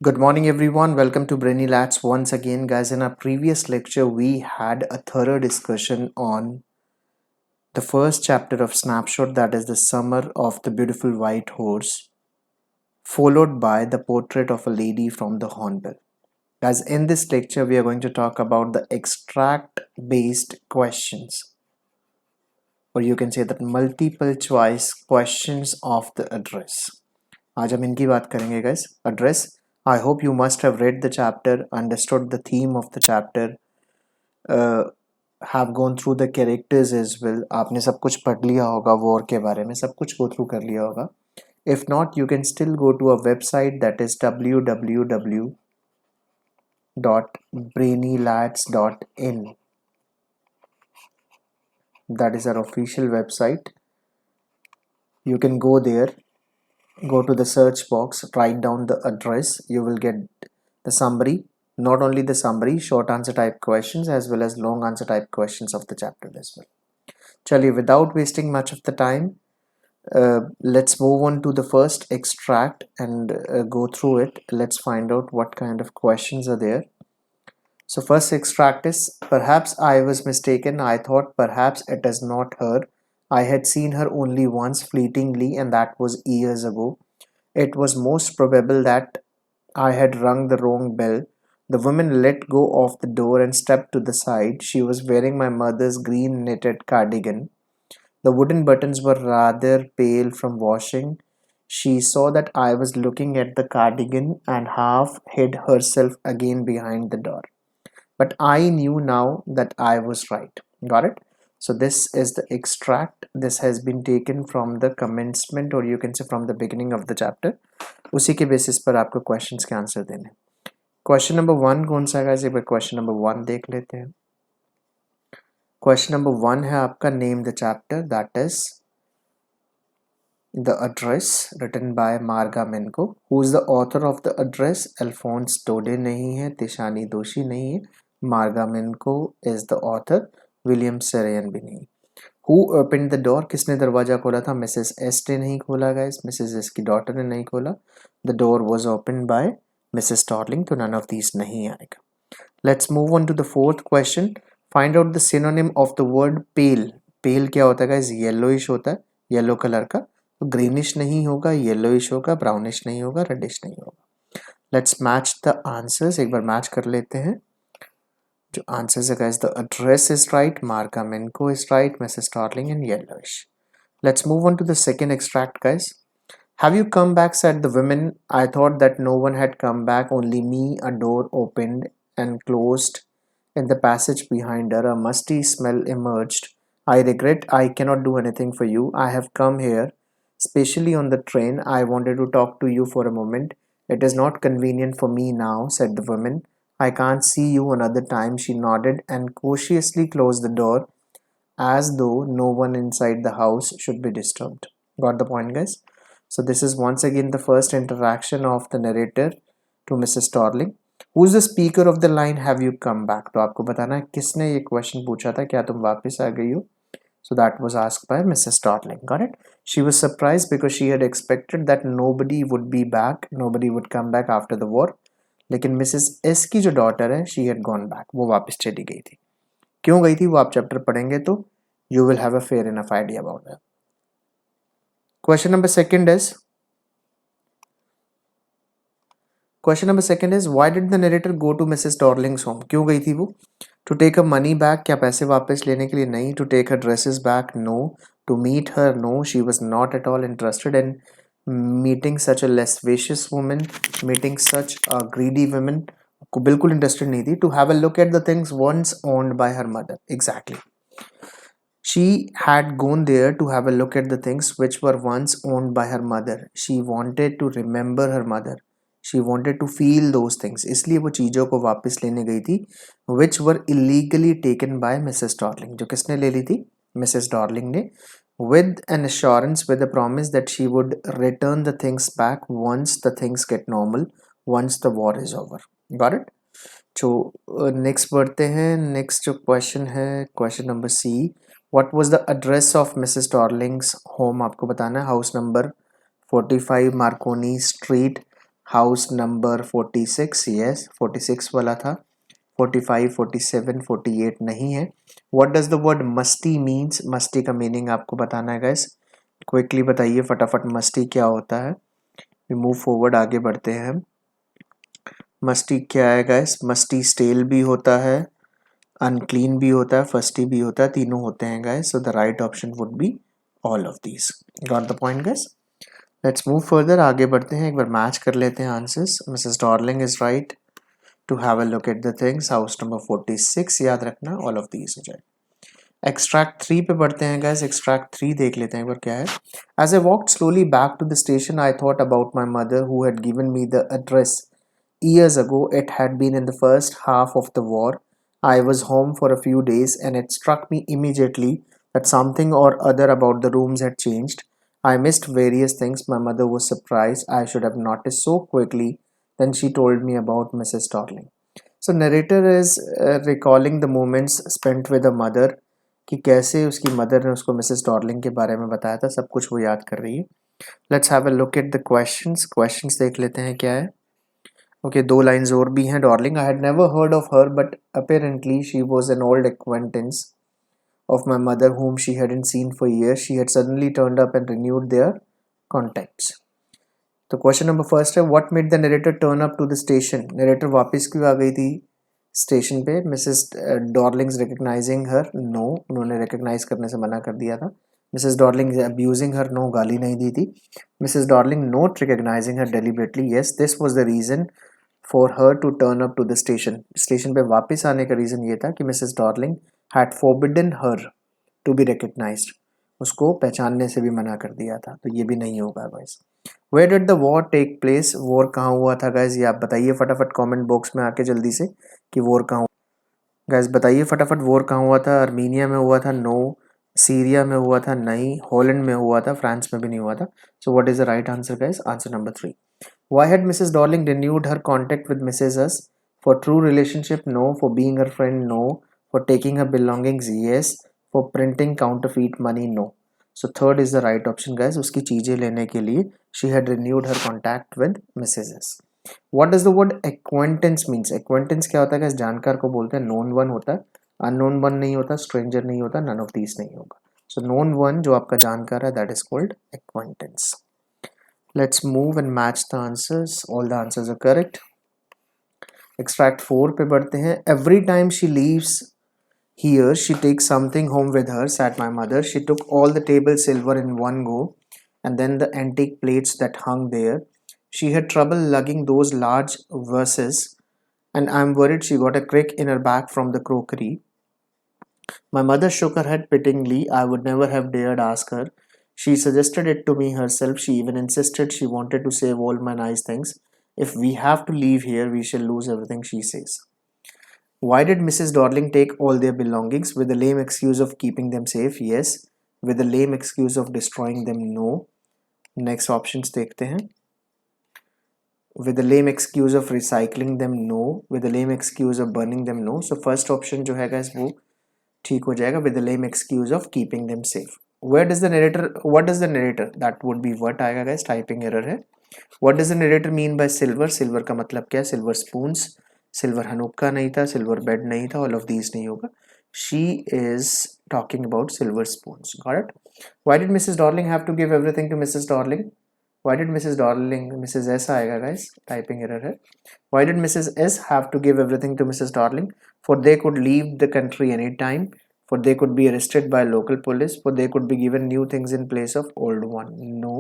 Good morning, everyone. Welcome to Brainy Lads once again, guys. In our previous lecture, we had a thorough discussion on the first chapter of Snapshot, that is the Summer of the Beautiful White Horse, followed by the portrait of a lady from the Hornbill. Guys, in this lecture, we are going to talk about the extract based questions, or you can say that multiple choice questions of the address. आज हम इनकी बात करेंगे guys. Address. I hope you must have read the chapter, understood the theme of the chapter, uh, have gone through the characters as well. आपने सब कुछ पढ़ लिया होगा war के बारे में, सब कुछ go through कर लिया होगा. If not, you can still go to a website, that is www.brainylads.in. That is our official website. You can go there, go to the search box, write down the address. You will get the summary, not only the summary, short answer type questions as well as long answer type questions of the chapter as well. Chaliye, without wasting much of the time, let's move on to the first extract and go through it. Let's find out what kind of questions are there. So first extract is, perhaps I was mistaken. I thought perhaps it is not her. I had seen her only once fleetingly, and that was years ago. It was most probable that I had rung the wrong bell. The woman let go of the door and stepped to the side. She was wearing my mother's green knitted cardigan. The wooden buttons were rather pale from washing. She saw that I was looking at the cardigan and half hid herself again behind the door. But I knew now that I was right. Got it? So this is the extract. This has been taken from the commencement, or you can say from the beginning of the chapter. उसी के basis पर आपको questions के answer देने. Question number 1 कौन सा है? एक बार क्वेश्चन नंबर 1 देख लेते हैं. क्वेश्चन नंबर 1 है आपका, name the chapter, that is the address, written by Marga Menko. Who is the author of the address? Alphonse Tode नहीं है, तिशानी दोषी नहीं है, Marga Menko is the author, William Saroyan भी नहीं. Who open the door? किसने दरवाजा खोला था? मिसेस एस ने नहीं खोला गाइस, मिसेस एस की डॉटर ने नहीं खोला. The door was open by Mrs Toddling. तो नन ऑफ दीज नहीं आएगा. Let's move on to the fourth question. Find out the synonym of the word pale. Pale क्या होता है गाइस? येलोइश होता है, येलो कलर का. तो ग्रीनिश नहीं होगा, येलोइश होगा, ब्राउनिश नहीं होगा, रेडिश नहीं होगा. Let's match the answers. एक बार मैच कर लेते हैं जो आंसर्स है guys. The address is right, Marka Menko is right, Mrs Toddling and yellowish. Let's move on to the second extract, guys. Have you come back? Said the woman. I thought that no one had come back, only me. A door opened and closed in the passage behind her. A musty smell emerged. I regret I cannot do anything for you. I have come here specially on the train. I wanted to talk to you for a moment. It is not convenient for me now, said the woman. I can't see you another time. She nodded and cautiously closed the door, as though no one inside the house should be disturbed. Got the point, guys? So this is once again the first interaction of the narrator to Mrs. Toddling. Who is the speaker of the line, have you come back? तो आपको बताना है किसने ये question पूछा था, क्या तुम वापस आ गई हो? So that was asked by Mrs. Toddling. Got it? She was surprised because she had expected that nobody would be back, nobody would come back after the war. लेकिन मिसेस एस की जो डॉटर है, she had gone back. वो वापस चली गई थी. क्यों गई थी वो आप चैप्टर पढ़ेंगे तो you will have a fair enough idea about that. Question number second is why did the narrator go to Mrs. Darling's home? क्यों गई थी वो? To take her money back, क्या पैसे वापस लेने के लिए? नहीं. To take her dresses back? No. To meet her? No. She was not at all interested in meeting such a lascivious woman, meeting such a greedy woman. को बिल्कुल interested नहीं थी. To have a look at the things once owned by her mother. Exactly. She had gone there to have a look at the things which were once owned by her mother. She wanted to remember her mother. She wanted to feel those things. इसलिए वो चीज़ों को वापस लेने गई थी which were illegally taken by Mrs. Darling. जो किसने ले ली थी? Mrs. Darling ने. With an assurance, with a promise that she would return the things back once the things get normal, once the war is over. Got it? तो next बढ़ते हैं. Next जो question है, question number C. What was the address of Mrs. Darling's home? आपको बताना है. House number 45 Markovnikov street, house number 46, yes 46 वाला था. 45, 47, 48 नहीं है. What does the word musty means? Musty का मीनिंग आपको बताना है गाइस. क्विकली बताइए फटाफट मस्टी क्या होता है. वी मूव फॉरवर्ड, आगे बढ़ते हैं हम. मस्टी क्या है गाइस? मस्टी स्टेल भी होता है, अनक्लीन भी होता है, फस्टी भी होता है, तीनों होते हैं guys. So the right option would be all of these. Got the point guys? Let's move further, आगे बढ़ते हैं. एक बार मैच कर लेते हैं answers. Mrs Darling is right to have a look at the things. House number 46 याद रखना, ऑल ऑफ दीज हो जाए. एक्सट्रैक्ट 3 पे बढ़ते हैं गाइस. एक्सट्रैक्ट 3 देख लेते हैं एक बार क्या है. As I walked slowly back to the station I thought about my mother who had given me the address. Years ago, it had been in the first half of the war. I was home for a few days and it struck me immediately that something or other about the rooms had changed. I missed various things. My mother was surprised I should have noticed so quickly. Then she told me about Mrs. Toddling. So narrator is recalling the moments spent with her mother कि कैसे उसकी mother ने उसको Mrs Darling के बारे में बताया था. सब कुछ वो याद कर रही है. Let's have a look at the questions. Questions देख लेते हैं क्या है. ओके, दो लाइन्स और भी हैं. Darling, I had never heard of her but apparently she was an old acquaintance of my mother whom she hadn't seen for years. She had suddenly turned up and renewed their contacts. तो question number first है, what made the narrator turn up to the station? Narrator वापस क्यों आ गई थी station पे? Mrs Darling's recognising her? No, उन्होंने recognise करने से मना कर दिया था. Mrs Darling abusing her? No, गाली नहीं दी थी. Mrs Darling not recognising her deliberately? Yes, this was the reason for her to turn up to the station. Station पे वापस आने का रीजन ये था कि Mrs Darling had forbidden her to be recognised. उसको पहचानने से भी मना कर दिया था. तो ये भी नहीं होगा guys. Where did the war take place? War कहाँ हुआ था गाइस? ये आप बताइए फटाफट कमेंट बॉक्स में आके जल्दी से कि वॉर कहाँ. गाइस बताइए फटाफट, वॉर कहाँ हुआ था? आर्मीनिया में हुआ था? नो. सीरिया में हुआ था? नहीं. हॉलैंड में हुआ था? फ्रांस में भी नहीं हुआ था. So what is the right answer guys? Answer number 3. Why had Mrs. Darling renewed her contact with Mrs. S? For true relationship? No. For being her friend? No. For taking her belongings? Yes. For printing counterfeit money? No. So third is the right option guys. उसकी चीजें लेने के लिए she had renewed her contact with Mrs. S. What does the word acquaintance means? Acquaintance क्या होता है guys? जानकार को बोलते हैं. known one होता है, unknown one नहीं होता, stranger नहीं होता, none of these नहीं होगा. So known one जो आपका जानकार है, that is called acquaintance. Let's move and match the answers. All the answers are correct. Extract 4 पे बढ़ते हैं. Every time she leaves here, she takes something home with her, said my mother. She took all the table silver in one go, and then the antique plates that hung there. She had trouble lugging those large vases, and I'm worried she got a crick in her back from the crockery. My mother shook her head pityingly. I would never have dared ask her. She suggested it to me herself. She even insisted she wanted to save all my nice things. If we have to leave here, we shall lose everything, she says. Why did Mrs. Dodling take all their belongings? With the lame excuse of keeping them safe? Yes. With the lame excuse of destroying them? No. Next options देखते हैं. With the lame excuse of recycling them? No. With the lame excuse of burning them? No. So first option जो है guys वो ठीक हो जाएगा. With the lame excuse of keeping them safe. Where does the narrator, what does the narrator, that would be what आएगा guys, typing error है. What does the narrator mean by silver? Silver का मतलब क्या है? Silver spoons. Silver Hanukkah नहीं था, silver bed नहीं था, all of these नहीं होगा. She is talking about silver spoons. Got it? Why did Mrs. Darling have to give everything to Mrs. Darling? Why did Mrs. Darling, Mrs. S आएगा guys, typing error है. Why did Mrs. S have to give everything to Mrs. Darling? For they could leave the country anytime. For they could be arrested by local police. For they could be given new things in place of old one. No.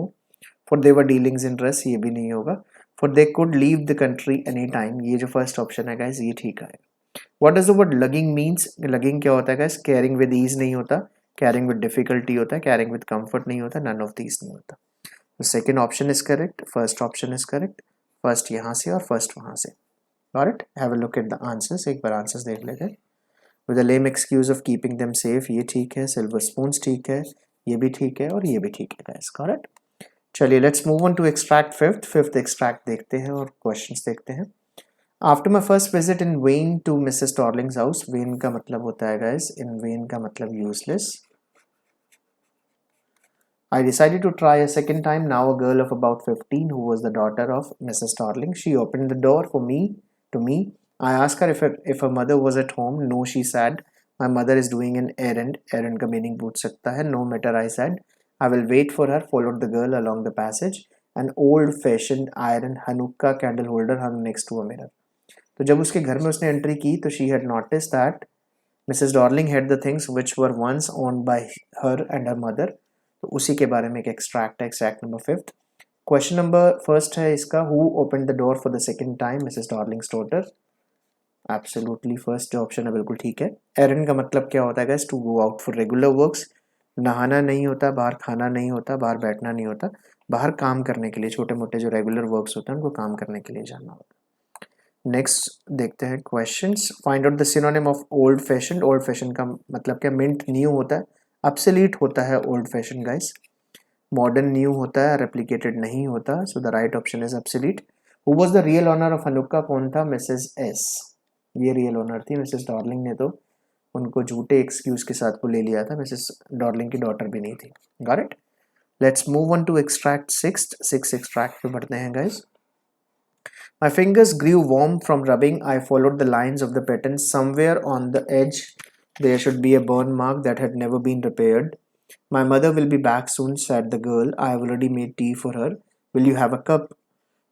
For they were dealings in dress. ये भी नहीं होगा. For they could leave the country anytime. ये जो first option है guys, ये ठीक है. What does the word lugging means? Lugging क्या होता है guys? Carrying with ease नहीं होता, carrying with difficulty होता है, carrying with comfort नहीं होता, none of these नहीं होता. The second option is correct. First option is correct. First यहाँ से और first वहाँ से. Got it? Have a look at the answers. एक बार answers देख लेते हैं. With the lame excuse of keeping them safe, ये ठीक है. Silver spoons ठीक है, ये भी ठीक है और ये भी ठीक है guys. Got it? चलिए let's move on to extract fifth extract देखते हैं और questions देखते हैं. After my first visit in vain to Mrs. Darling's house, vain का मतलब होता है guys, in vain का मतलब useless. I decided to try a second time. Now a girl of about 15 who was the daughter of Mrs. Toddling. She opened the door for me to me. I asked her if her mother was at home. No, she said. My mother is doing an errand. Errand का meaning पूछ सकता है. No matter, I said. I will wait for her. Followed the girl along the passage. An old-fashioned iron Hanukkah candle holder hung next to a mirror. तो जब उसके घर में उसने एंट्री की तो she had noticed that Mrs. Darling had the things which were once owned by her and her mother. तो उसी के बारे में एक एक्सट्रैक्ट है, extract number 5th. Question number first है इसका, who open the door for the second time Mrs Darling's daughter. Absolutely first जो ऑप्शन है बिल्कुल ठीक है. एरन का मतलब क्या होता है guys? To go out for regular works. नहाना नहीं होता, बाहर खाना नहीं होता, बाहर बैठना नहीं होता, बाहर काम करने के लिए, छोटे मोटे जो रेगुलर वर्क्स होते हैं उनको काम करने के लिए जाना होता है. नेक्स्ट देखते हैं questions. Find out the synonym of old fashion. Old fashion का मतलब क्या? मिंट न्यू होता है, obsolete होता है old fashion guys. Modern new होता है, रेप्लिकेटेड नहीं होता. So the right option is obsolete. Who was the real owner of Hanukkah? कौन था? Mrs S. ये रियल ऑनर थी. मिसेस डॉर्लिंग ने तो उनको झूठे एक्सक्यूज के साथ को ले लिया था. मिसेस डॉर्लिंग की डॉटर भी नहीं थी. Got it. Let's move on to extract 6th extract पे बढ़ते हैं guys. My fingers grew warm from rubbing. I followed the lines of the pattern. Somewhere on the edge, there should be a burn mark that had never been repaired. My mother will be back soon, said the girl. I have already made tea for her. Will you have a cup?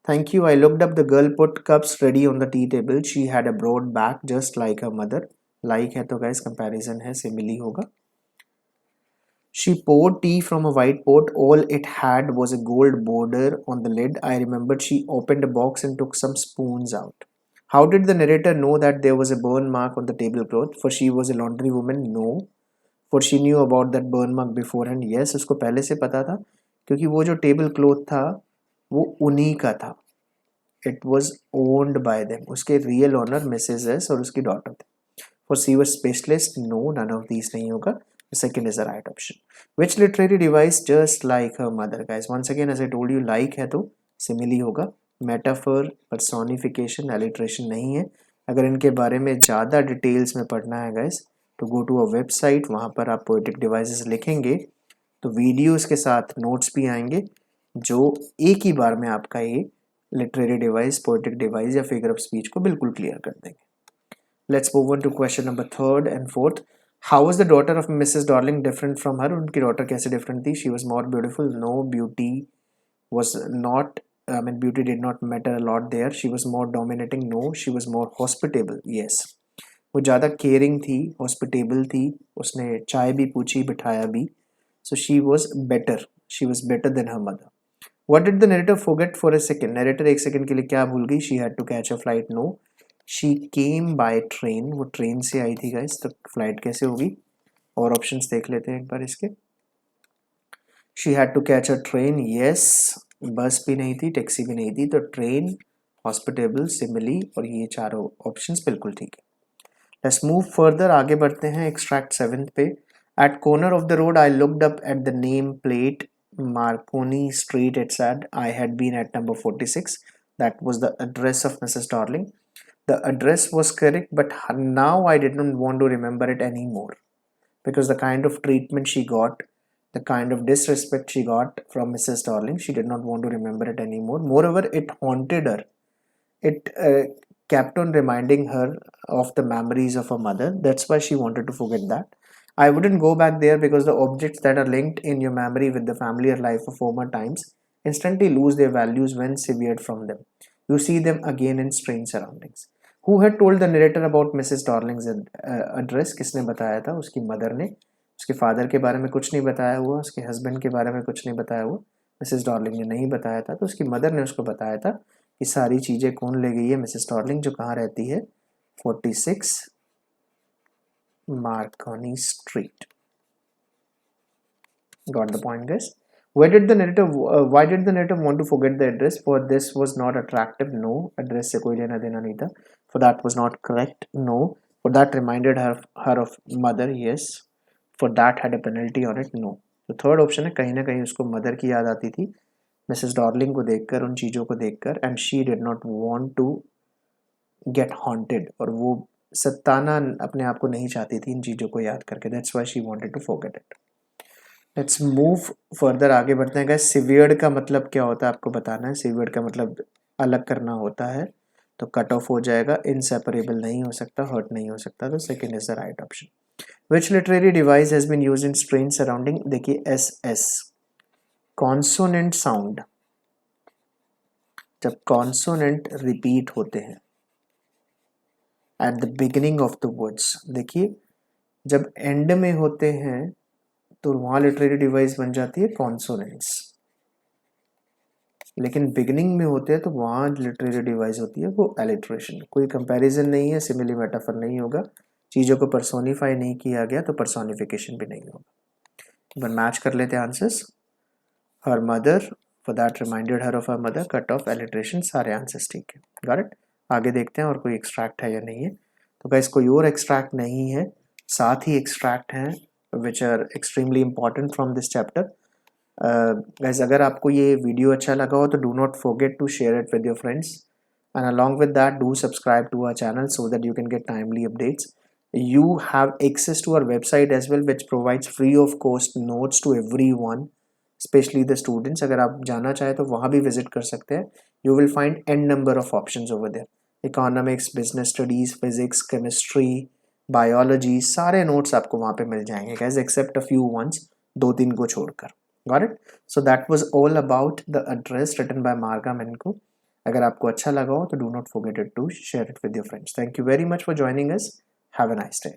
Thank you. I looked up. The girl put cups ready on the tea table. She had a broad back, just like her mother. Like है तो guys comparison है, simile होगा. She poured tea from a white pot. All it had was a gold border on the lid. I remembered she opened a box and took some spoons out. How did the narrator know that there was a burn mark on the tablecloth? For she was a laundry woman? No. For she knew about that burn mark beforehand? Yes, उसको पहले से पता था क्योंकि वो जो table cloth था वो उन्हीं का था. It was owned by them. उसके रियल ओनर मिसेस एस और उसकी डॉटर थे. For she was specialist? No, none of these नहीं होगा. The second is the right option. Which literary device just like her mother? Guys, once again as I told you, like है तो simile होगा. Metaphor, personification, alliteration नहीं है. अगर इनके बारे में ज़्यादा डिटेल्स में पढ़ना है guys, तो go to a website. वहाँ पर आप poetic devices लिखेंगे तो वीडियोस के साथ नोट्स भी आएंगे जो एक ही बार में आपका ये लिटरेरी डिवाइस, पोएटिक डिवाइस या फिगर ऑफ स्पीच को बिल्कुल क्लियर कर देंगे. Let's move on to question number 3rd and 4th. How was the daughter of Mrs. Darling different from her? उनकी daughter कैसे different थी? She was more beautiful. No, beauty was not. Beauty did not matter a lot there. She was more dominating. No, she was more hospitable. Yes. वो ज़्यादा caring थी, hospitable थी. उसने चाय भी पूछी, बिठाया भी. So she was better. She was better than her mother. What did the narrator forget for a second? Narrator एक second के लिए क्या भूल गई? She had to catch a flight. No. She came by train. वो train से आई थी guys. तो फ्लाइट कैसे होगी? और ऑप्शंस देख लेते हैं एक बार इसके. She had to catch a train. Yes. बस भी नहीं थी, टैक्सी भी नहीं थी. तो ट्रेन, हॉस्पिटेबल, सिमिली और ये चारों ऑप्शंस बिल्कुल ठीक है. Let's move further. आगे बढ़ते हैं एक्सट्रैक्ट 7th पे. At corner of the road, I looked up at the name plate. Marconi Street, it said. I had been at number 46. That was the address of Mrs. Darling. The address was correct, but now I didn't want to remember it anymore because the kind of treatment she got, the kind of disrespect she got from Mrs. Darling, she did not want to remember it anymore. Moreover, it haunted her. It kept on reminding her of the memories of her mother. That's why she wanted to forget that. I wouldn't go back there because the objects that are linked in your memory with the familiar life of former times instantly lose their values when severed from them. You see them again in strange surroundings. Who had told the narrator about Mrs. Darling's address? किसने बताया था? उसकी mother ने. उसके father के बारे में कुछ नहीं बताया हुआ, उसके हस्बैंड के बारे में कुछ नहीं बताया हुआ. मिसेस डॉर्लिंग ने नहीं बताया था, तो उसकी मदर ने उसको बताया था कि सारी चीज़ें कौन ले गई है. मिसेस डॉर्लिंग जो कहाँ रहती है? 46 Marconi Street. Got the point, guys? Why did the narrator want to forget the address? For this was not attractive. No. Address से कोई लेना देना नहीं था. For that was not correct. No. For that reminded her of mother. Yes. For that had a penalty on it. No. तो third option है, कहीं ना कहीं उसको मदर की याद आती थी मिसेस डॉर्लिंग को देखकर, उन चीज़ों को देखकर. And she did not want to get haunted, और वो सताना अपने आप को नहीं चाहती थी इन चीज़ों को याद करके. That's why she wanted to forget it. Let's move further, आगे बढ़ते हैं गाइस। सिवियर्ड का मतलब क्या होता है आपको बताना है। सिवियर्ड का मतलब अलग करना होता है, तो कट ऑफ हो जाएगा, इनसेपरेबल नहीं हो सकता, हर्ट नहीं हो सकता, तो second is the right option. Which literary device has been used in strange surrounding, देखिए एस एस कॉन्सोनेंट साउंड, जब कॉन्सोनेंट रिपीट होते हैं at the beginning of the words, देखिए जब एंड में होते हैं तो वहां लिटरेरी डिवाइस बन जाती है कॉन्सोनेंट्स, लेकिन बिगिनिंग में होते हैं तो वहां लिटरेरी डिवाइस होती है वो एलिट्रेशन। कोई कंपैरिजन नहीं है, सिमिली मेटाफर नहीं होगा, चीजों को पर्सोनिफाई नहीं किया गया तो पर्सोनिफिकेशन भी नहीं होगा। एक बार मैच कर लेते हैं answers. Her mother, for that reminded her of her mother, cut off, alliteration, सारे आंसर्स ठीक है। Got it. आगे देखते हैं और कोई एक्सट्रैक्ट है या नहीं है। तो गाइस कोई और एक्सट्रैक्ट नहीं है, साथ ही एक्सट्रैक्ट हैं which are extremely important from this chapter. Guys अगर आपको ये वीडियो अच्छा लगा हो तो do not forget to share it with your friends, and along with that do subscribe to our channel so that you can get timely updates. You have access to our website as well, which provides free of cost notes to everyone, especially the students. अगर आप जाना चाहे तो वहाँ भी visit कर सकते हैं। You will find n number of options over there, economics, business studies, physics, chemistry, biology, सारे notes आपको वहाँ पे मिल जाएंगे guys, except a few ones, 2-3 को छोड़कर। Got it? So that was all about the address written by Marga Menko. अगर आपको अच्छा लगा हो तो do not forget to share it with your friends. Thank you very much for joining us. Have a nice day.